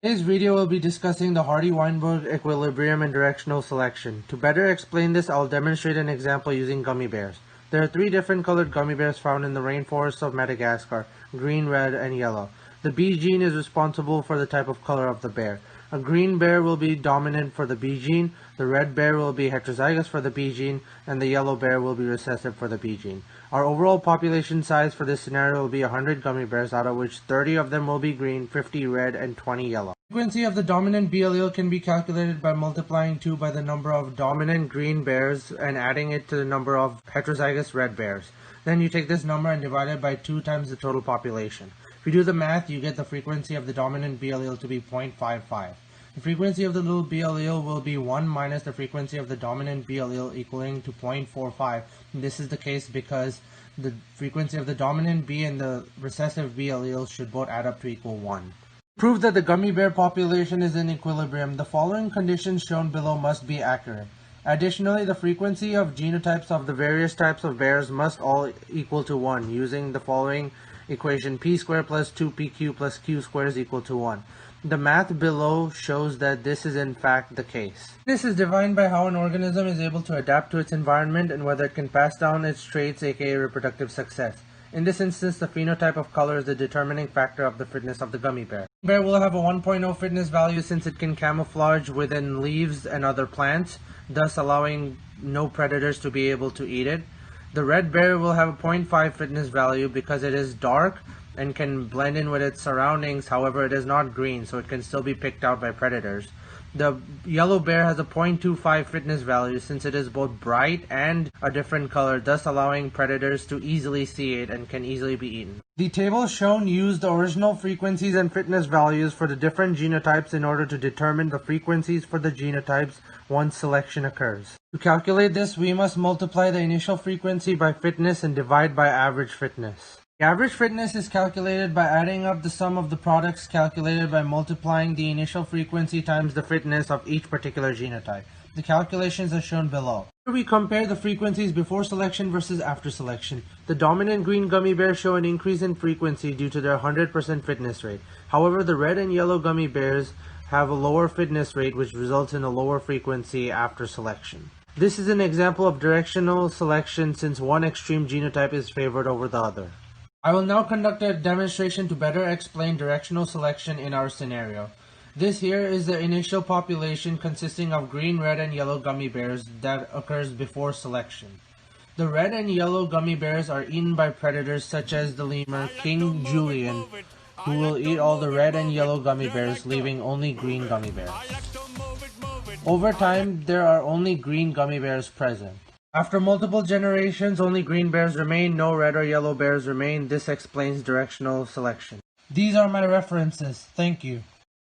Today's video will be discussing the Hardy-Weinberg equilibrium and directional selection. To better explain this, I'll demonstrate an example using gummy bears. There are three different colored gummy bears found in the rainforests of Madagascar: green, red, and yellow. The B gene is responsible for the type of color of the bear. A green bear will be dominant for the B gene, the red bear will be heterozygous for the B gene, and the yellow bear will be recessive for the B gene. Our overall population size for this scenario will be 100 gummy bears, out of which 30 of them will be green, 50 red, and 20 yellow. The frequency of the dominant B allele can be calculated by multiplying 2 by the number of dominant green bears and adding it to the number of heterozygous red bears. Then you take this number and divide it by 2 times the total population. If you do the math, you get the frequency of the dominant B allele to be 0.55. The frequency of the little B allele will be 1 minus the frequency of the dominant B allele, equaling to 0.45. And this is the case because the frequency of the dominant B and the recessive B alleles should both add up to equal 1. To prove that the gummy bear population is in equilibrium, the following conditions shown below must be accurate. Additionally, the frequency of genotypes of the various types of bears must all equal to 1, using the following equation: p squared plus 2pq plus q squared is equal to 1. The math below shows that this is in fact the case. This is defined by how an organism is able to adapt to its environment and whether it can pass down its traits, aka reproductive success. In this instance, the phenotype of color is the determining factor of the fitness of the gummy bear. The bear will have a 1.0 fitness value since it can camouflage within leaves and other plants, thus allowing no predators to be able to eat it. The red bear will have a 0.5 fitness value because it is dark and can blend in with its surroundings. However, it is not green, so it can still be picked out by predators. The yellow bear has a 0.25 fitness value since it is both bright and a different color, thus allowing predators to easily see it and can easily be eaten. The table shown used the original frequencies and fitness values for the different genotypes in order to determine the frequencies for the genotypes once selection occurs. To calculate this, we must multiply the initial frequency by fitness and divide by average fitness. The average fitness is calculated by adding up the sum of the products calculated by multiplying the initial frequency times the fitness of each particular genotype. The calculations are shown below. Here we compare the frequencies before selection versus after selection. The dominant green gummy bears show an increase in frequency due to their 100% fitness rate. However, the red and yellow gummy bears have a lower fitness rate, which results in a lower frequency after selection. This is an example of directional selection since one extreme genotype is favored over the other. I will now conduct a demonstration to better explain directional selection in our scenario. This here is the initial population consisting of green, red, and yellow gummy bears that occurs before selection. The red and yellow gummy bears are eaten by predators such as the lemur King Julian, who will eat all the red and yellow gummy bears, leaving only green gummy bears. Over time, there are only green gummy bears present. After multiple generations, only green bears remain, no red or yellow bears remain. This explains directional selection. These are my references. Thank you.